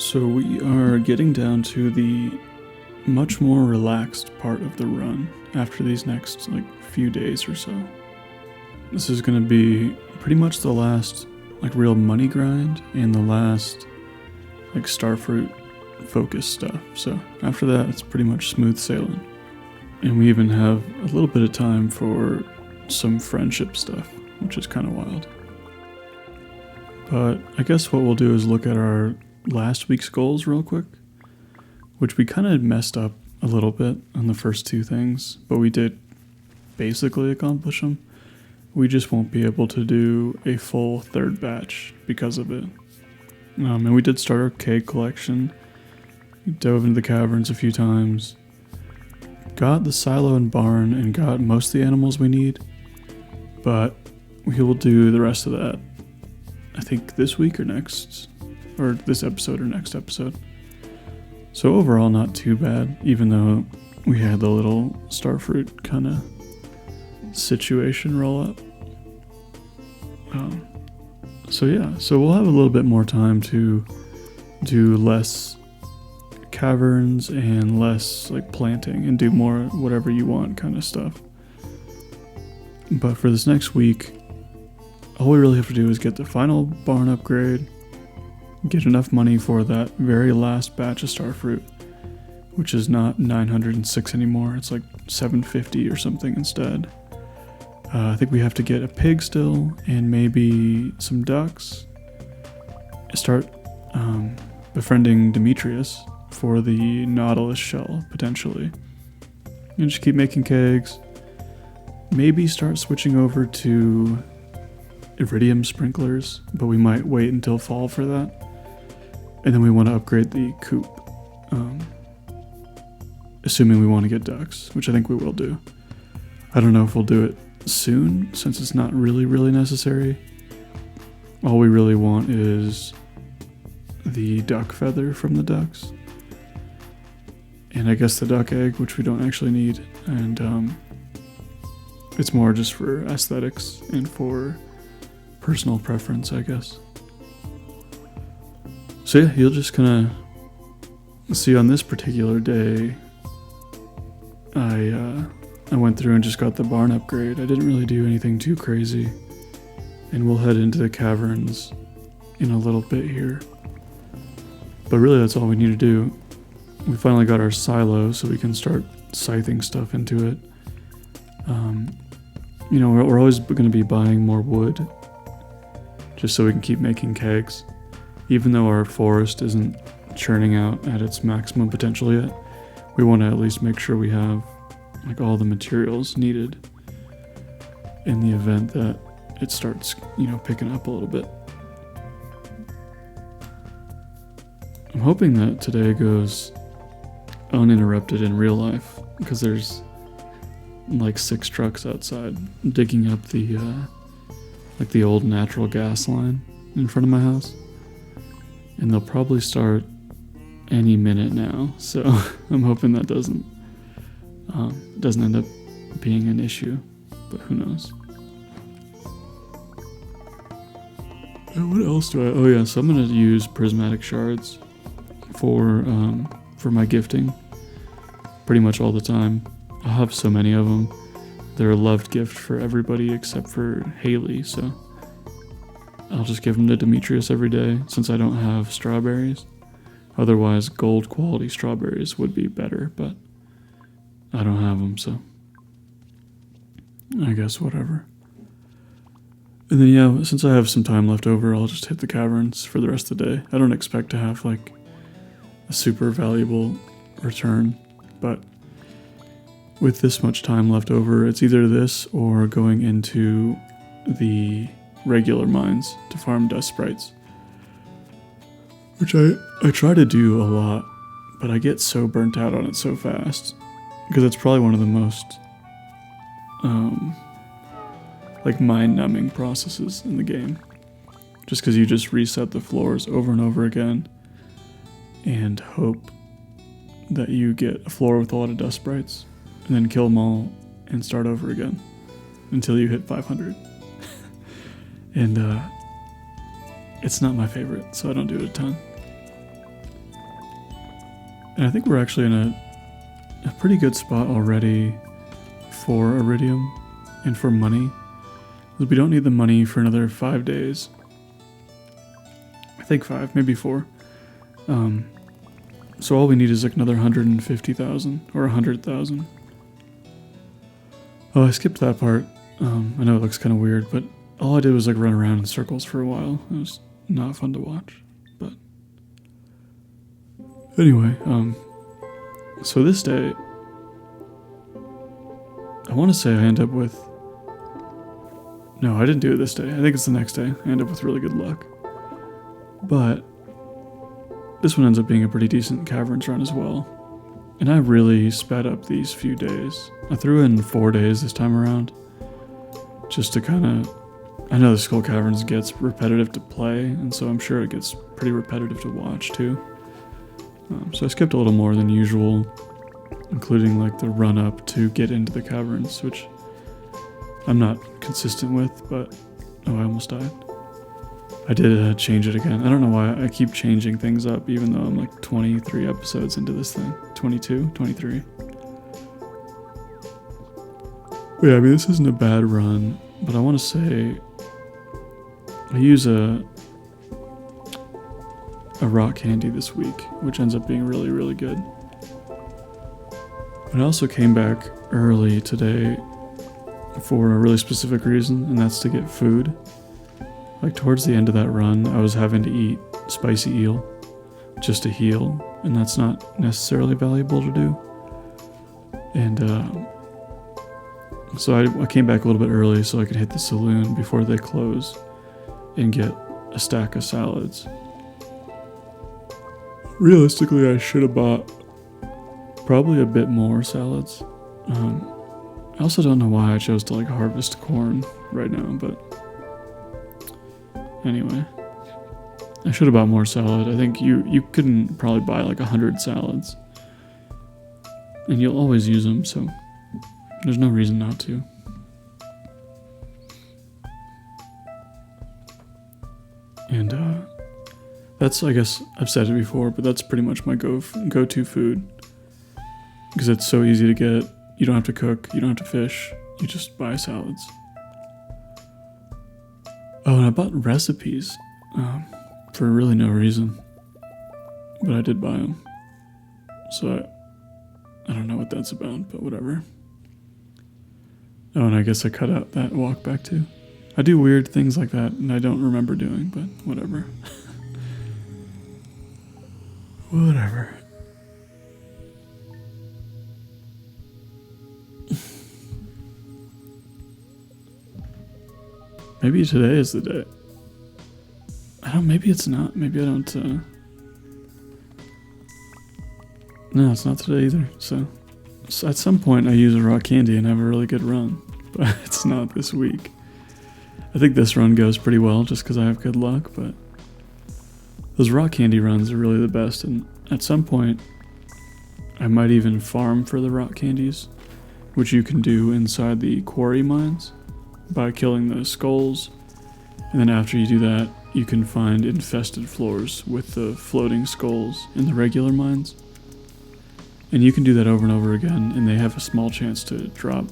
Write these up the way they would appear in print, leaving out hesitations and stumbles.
So we are getting down to the much more relaxed part of the run after these next few days or so. This is going to be pretty much the last real money grind and the last starfruit focus stuff. So after that it's pretty much smooth sailing. And we even have a little bit of time for some friendship stuff, which is kind of wild. But I guess what we'll do is look at our last week's goals real quick, which we kind of messed up a little bit on the first two things, but we did basically accomplish them. We just won't be able to do a full third batch because of it. And we did start our cake collection. We dove into the caverns a few times. Got the silo and barn and got most of the animals we need. But we will do the rest of that, I think this week or next. Or this episode or next episode. So overall not too bad, even though we had the little starfruit kind of situation roll up. So we'll have a little bit more time to do less caverns and less planting and do more whatever you want kind of stuff. But for this next week, all we really have to do is get the final barn upgrade, get enough money for that very last batch of starfruit, which is not 906 anymore, it's 750 or something instead. I think we have to get a pig still, and maybe some ducks. Start befriending Demetrius for the Nautilus shell, potentially. And just keep making kegs. Maybe start switching over to iridium sprinklers, but we might wait until fall for that. And then we want to upgrade the coop, assuming we want to get ducks, which I think we will do. I don't know if we'll do it soon, since it's not really necessary. All we really want is the duck feather from the ducks, and I guess the duck egg, which we don't actually need, and it's more just for aesthetics and for personal preference, I guess. So yeah, you'll just kind of see on this particular day, I went through and just got the barn upgrade. I didn't really do anything too crazy. And we'll head into the caverns in a little bit here. But really that's all we need to do. We finally got our silo so we can start scything stuff into it. We're always going to be buying more wood just so we can keep making kegs. Even though our forest isn't churning out at its maximum potential yet, we want to at least make sure we have all the materials needed in the event that it starts, picking up a little bit. I'm hoping that today goes uninterrupted in real life, because there's 6 trucks outside digging up the old natural gas line in front of my house, and they'll probably start any minute now, so I'm hoping that doesn't end up being an issue, but who knows. What else do I... Oh yeah, so I'm going to use prismatic shards for my gifting pretty much all the time. I'll have so many of them. They're a loved gift for everybody except for Haley, so I'll just give them to Demetrius every day since I don't have strawberries. Otherwise, gold quality strawberries would be better, but I don't have them, so I guess whatever. And then yeah, since I have some time left over, I'll just hit the caverns for the rest of the day. I don't expect to have a super valuable return, but with this much time left over, it's either this or going into the regular mines to farm dust sprites, which I try to do a lot, but I get so burnt out on it so fast, because it's probably one of the most mind-numbing processes in the game, just because you just reset the floors over and over again and hope that you get a floor with a lot of dust sprites, and then kill them all and start over again until you hit 500. And it's not my favorite, so I don't do it a ton. And I think we're actually in a pretty good spot already for iridium and for money. We don't need the money for another 5 days. I think 5, maybe 4. So all we need is like another 150,000 or 100,000. Oh, I skipped that part. I know it looks kind of weird, but all I did was like run around in circles for a while. It was not fun to watch, but anyway, so this day, I want to say I end up with, no, I didn't do it this day. I think it's the next day. I end up with really good luck. But this one ends up being a pretty decent caverns run as well. And I really sped up these few days. I threw in 4 days this time around, just to kind of, I know the Skull Caverns gets repetitive to play, and so I'm sure it gets pretty repetitive to watch too. So I skipped a little more than usual, including like the run up to get into the caverns, which I'm not consistent with, but oh, I almost died. I did change it again. I don't know why I keep changing things up, even though I'm like 23 episodes into this thing. 22, 23. But yeah, I mean, this isn't a bad run, but I want to say I use a rock candy this week, which ends up being really, really good. But I also came back early today for a really specific reason, and that's to get food. Like towards the end of that run, I was having to eat spicy eel just to heal, and that's not necessarily valuable to do. And so I came back a little bit early so I could hit the saloon before they close and get a stack of salads. Realistically, I should have bought probably a bit more salads. I also don't know why I chose to like harvest corn right now, but anyway, I should have bought more salad. I think you couldn't probably buy like 100 salads, and you'll always use them, so there's no reason not to. And that's, I guess I've said it before, but that's pretty much my go-to food, because it's so easy to get. You don't have to cook, you don't have to fish, you just buy salads. Oh, and I bought recipes for really no reason, but I did buy them. So I don't know what that's about, but whatever. Oh, and I guess I cut out that walk back too. I do weird things like that, and I don't remember doing, but whatever. Whatever. Maybe today is the day. Maybe it's not. Maybe I don't, no, it's not today either. So at some point I use a raw candy and have a really good run, but it's not this week. I think this run goes pretty well just because I have good luck, but those raw candy runs are really the best, and at some point I might even farm for the rock candies, which you can do inside the quarry mines by killing the skulls, and then after you do that, you can find infested floors with the floating skulls in the regular mines. And you can do that over and over again, and they have a small chance to drop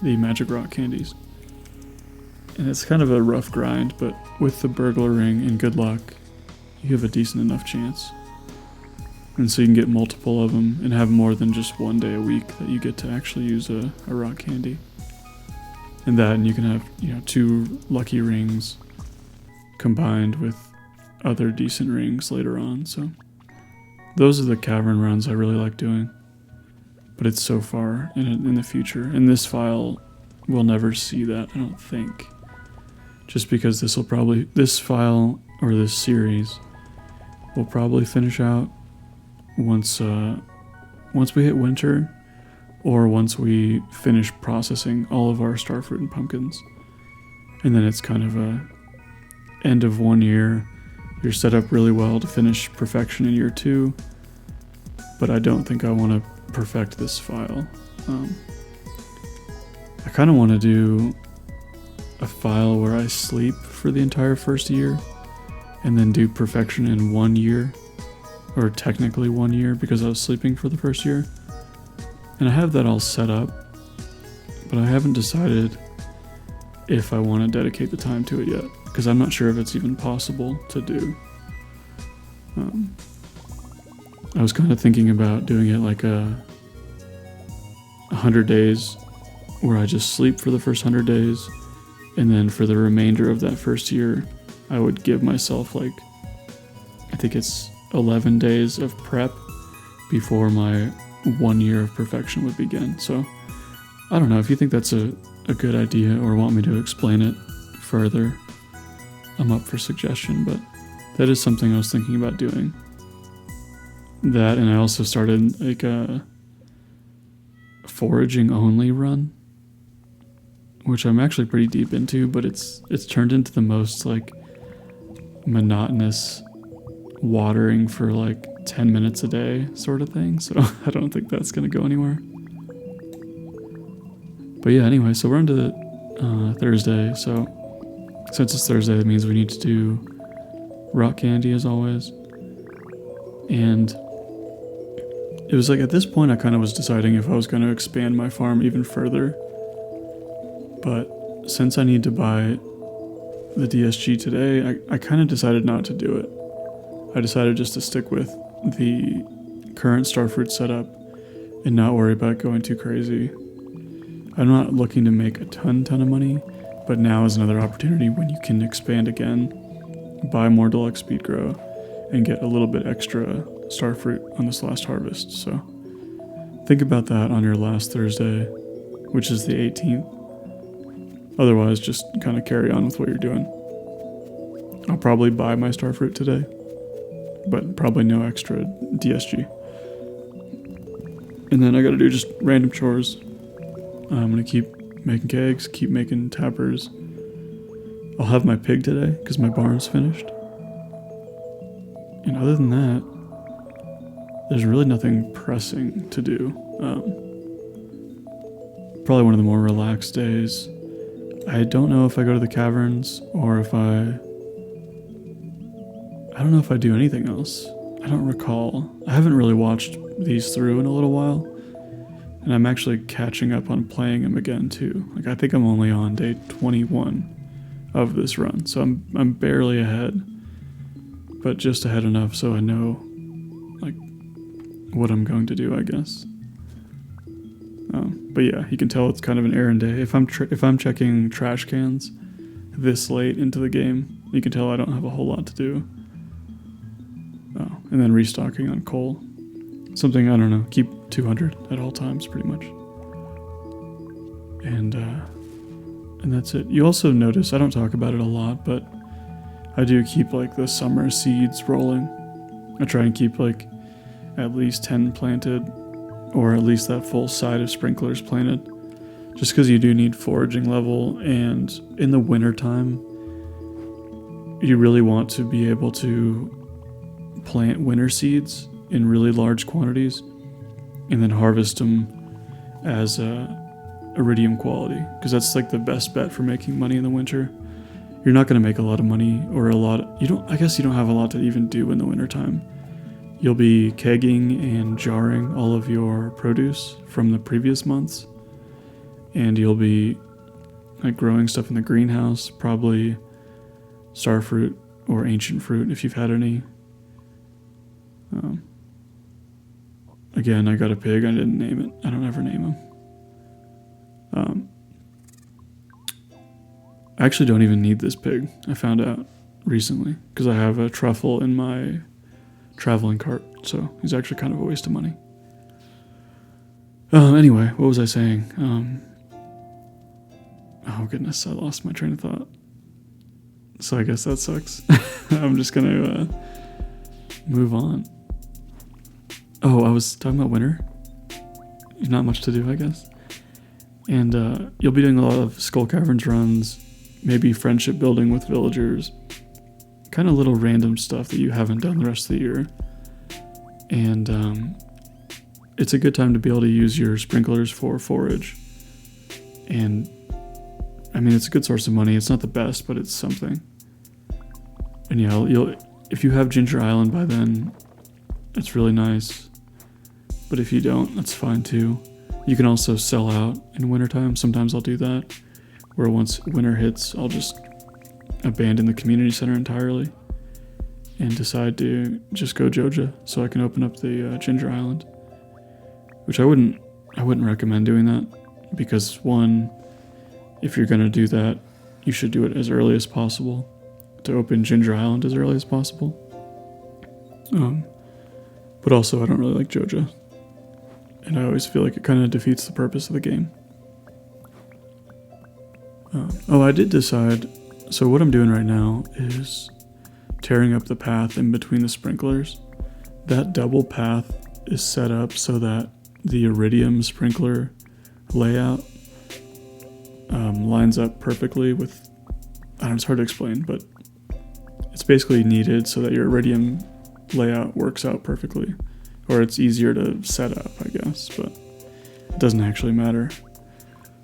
the magic rock candies. And it's kind of a rough grind, but with the burglar ring and good luck, you have a decent enough chance. And so you can get multiple of them and have more than just 1 day a week that you get to actually use a rock candy. And you can have, 2 lucky rings combined with other decent rings later on. So those are the cavern runs I really like doing. But it's so far in the future. And this file will never see that, I don't think. Just because this file or this series will probably finish out once we hit winter, or once we finish processing all of our starfruit and pumpkins. And then it's kind of a end of 1 year. You're set up really well to finish perfection in year 2, but I don't think I want to perfect this file. I kind of want to do a file where I sleep for the entire first year and then do perfection in 1 year, or technically 1 year because I was sleeping for the first year. And I have that all set up, but I haven't decided if I want to dedicate the time to it yet, because I'm not sure if it's even possible to do. I was kind of thinking about doing it like 100 days where I just sleep for the first 100 days, and then for the remainder of that first year I would give myself like, I think it's 11 days of prep before my 1 year of perfection would begin. So I don't know if you think that's a good idea or want me to explain it further. I'm up for suggestion, but that is something I was thinking about doing. That, and I also started like a foraging only run, which I'm actually pretty deep into, but it's turned into the most like monotonous watering for like 10 minutes a day sort of thing, so I don't think that's gonna go anywhere. But yeah, anyway, so we're on to Thursday, so since it's Thursday, that means we need to do rock candy as always. And it was like at this point I kind of was deciding if I was going to expand my farm even further, but since I need to buy the DSG today, I kind of decided not to do it. I decided just to stick with the current starfruit setup and not worry about going too crazy. I'm not looking to make a ton of money, but now is another opportunity when you can expand again, buy more deluxe speed grow, and get a little bit extra starfruit on this last harvest. So think about that on your last Thursday, which is the 18th. Otherwise, just kind of carry on with what you're doing. I'll probably buy my starfruit today, but probably no extra DSG. And then I gotta do just random chores. I'm gonna keep making kegs, keep making tappers. I'll have my pig today because my barn's finished. And other than that, there's really nothing pressing to do. Probably one of the more relaxed days. I don't know if I go to the caverns or if I don't know if I do anything else. I don't recall. I haven't really watched these through in a little while, and I'm actually catching up on playing them again too. Like I think I'm only on day 21 of this run, so I'm barely ahead, but just ahead enough so I know like what I'm going to do, I guess. But yeah, you can tell it's kind of an errand day. If I'm checking trash cans this late into the game, you can tell I don't have a whole lot to do. And then restocking on coal. Something, I don't know, keep 200 at all times pretty much. And that's it. You also notice, I don't talk about it a lot, but I do keep like the summer seeds rolling. I try and keep like at least 10 planted, or at least that full side of sprinklers planted, just because you do need foraging level, and in the winter time you really want to be able to plant winter seeds in really large quantities and then harvest them as iridium quality, because that's like the best bet for making money in the winter. You're not going to make a lot of money, or I guess you don't have a lot to even do in the winter time. You'll be kegging and jarring all of your produce from the previous months, and you'll be like growing stuff in the greenhouse, probably starfruit or ancient fruit if you've had any. Again, I got a pig. I didn't name it. I don't ever name him. I actually don't even need this pig. I found out recently because I have a truffle in my traveling cart, so he's actually kind of a waste of money. Anyway, what was I saying? Oh goodness, I lost my train of thought. So I guess that sucks. I'm just gonna move on. Oh, I was talking about winter. Not much to do, I guess. And you'll be doing a lot of Skull Caverns runs, maybe friendship building with villagers, kind of little random stuff that you haven't done the rest of the year. And it's a good time to be able to use your sprinklers for forage. And I mean, it's a good source of money. It's not the best, but it's something. And yeah, if you have Ginger Island by then, it's really nice. But if you don't, that's fine too. You can also sell out in wintertime. Sometimes I'll do that, where once winter hits, I'll just abandon the community center entirely and decide to just go Joja so I can open up the Ginger Island. Which I wouldn't recommend doing that, because one, if you're gonna do that, you should do it as early as possible, to open Ginger Island as early as possible. But also I don't really like Joja, and I always feel like it kind of defeats the purpose of the game. I did decide, so what I'm doing right now is tearing up the path in between the sprinklers. That double path is set up so that the iridium sprinkler layout lines up perfectly with, I don't know, it's hard to explain, but it's basically needed so that your iridium layout works out perfectly, or it's easier to set up, I guess, but it doesn't actually matter.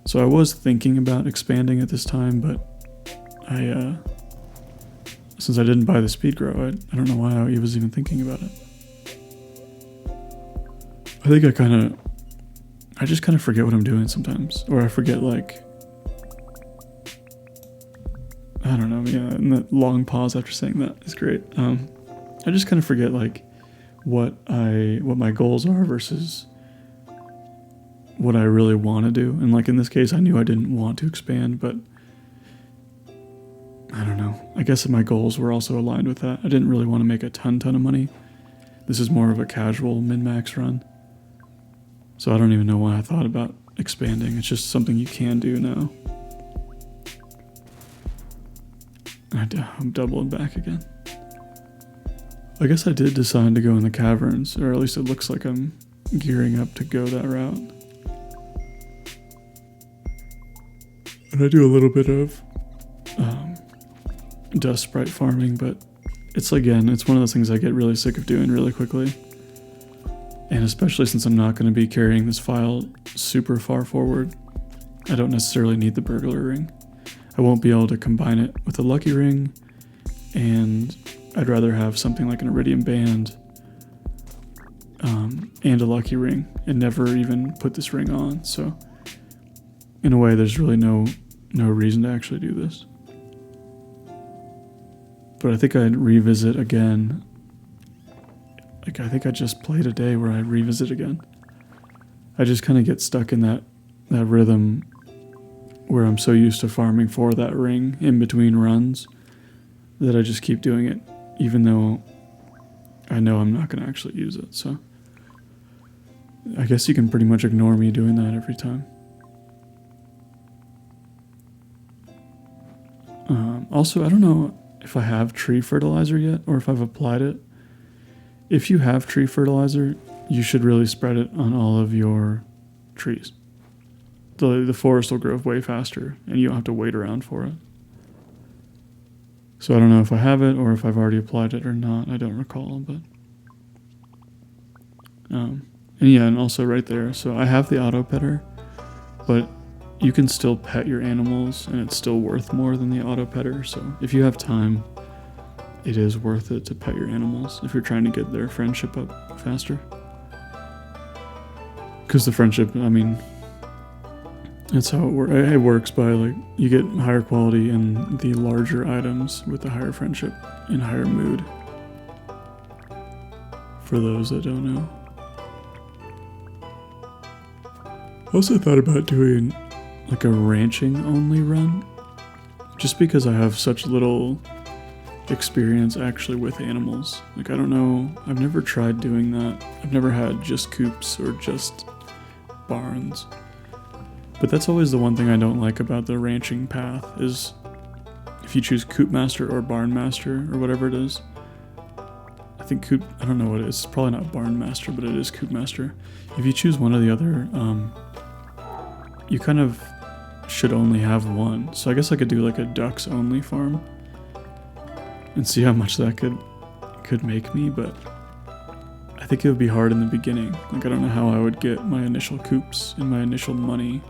So I was thinking about expanding at this time, but since I didn't buy the speed grow, I don't know why I was even thinking about it. I think I just kind of forget what I'm doing sometimes, or I forget, like, I don't know, yeah, and that long pause after saying that is great. I just kind of forget, like, what my goals are versus what I really want to do. And like in this case, I knew I didn't want to expand, but I don't know. I guess my goals were also aligned with that. I didn't really want to make a ton of money. This is more of a casual min-max run. So I don't even know why I thought about expanding. It's just something you can do now. I'm doubling back again. I guess I did decide to go in the caverns, or at least it looks like I'm gearing up to go that route. And I do a little bit of dust sprite farming, but it's one of those things I get really sick of doing really quickly. And especially since I'm not going to be carrying this file super far forward, I don't necessarily need the burglar ring. I won't be able to combine it with a lucky ring, and I'd rather have something like an iridium band and a lucky ring, and never even put this ring on. So in a way, there's really no reason to actually do this. But I think I'd revisit again. Like, I think I just played a day where I revisit again. I just kind of get stuck in that rhythm where I'm so used to farming for that ring in between runs that I just keep doing it, even though I know I'm not going to actually use it. So I guess you can pretty much ignore me doing that every time. Also, I don't know if I have tree fertilizer yet, or if I've applied it. If you have tree fertilizer, you should really spread it on all of your trees. The forest will grow way faster, and you don't have to wait around for it. So I don't know if I have it, or if I've already applied it or not. I don't recall, but... and also right there, so I have the auto petter, but you can still pet your animals, and it's still worth more than the auto petter. So if you have time, it is worth it to pet your animals if you're trying to get their friendship up faster. Because the friendship, I mean, that's how it works by, like, you get higher quality in the larger items with the higher friendship and higher mood. For those that don't know. I also thought about doing like a ranching only run, just because I have such little experience actually with animals. Like, I don't know, I've never tried doing that. I've never had just coops or just barns. But that's always the one thing I don't like about the ranching path, is if you choose coop master or barn master or whatever it is. I think coop, I don't know what it is. It's probably not barn master, but it is coop master. If you choose one or the other, you kind of should only have one. So I guess I could do like a ducks only farm and see how much that could make me, but I think it would be hard in the beginning. Like, I don't know how I would get my initial coops and my initial money.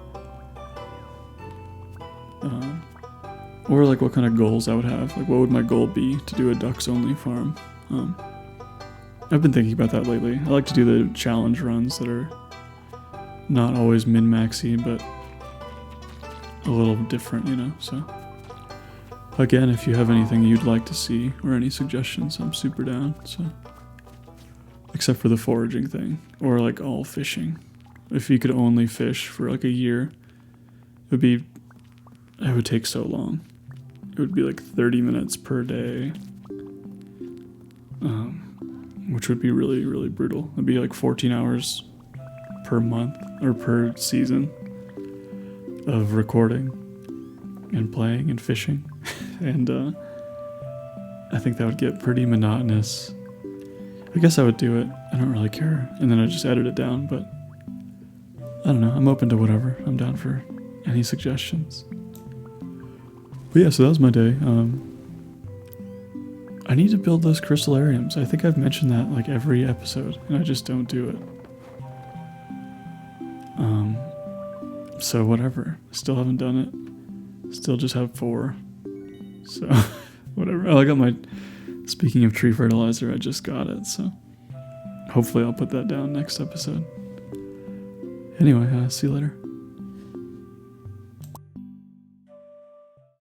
Or like what kind of goals I would have. Like, what would my goal be to do a ducks only farm? I've been thinking about that lately. I like to do the challenge runs that are not always min-maxy, but a little different, you know, so. Again, if you have anything you'd like to see or any suggestions, I'm super down, so. Except for the foraging thing, or like all fishing. If you could only fish for like a year, it would take so long. It would be like 30 minutes per day, which would be really, really brutal. It'd be like 14 hours per month or per season of recording and playing and fishing. And I think that would get pretty monotonous. I guess I would do it. I don't really care. And then I'd just edit it down, but I don't know. I'm open to whatever. I'm down for any suggestions. But yeah, so that was my day. I need to build those crystallariums. I think I've mentioned that like every episode, and I just don't do it. So whatever. Still haven't done it. Still just have 4. So whatever. Oh, I got my... Speaking of tree fertilizer, I just got it, so hopefully I'll put that down next episode. Anyway, see you later.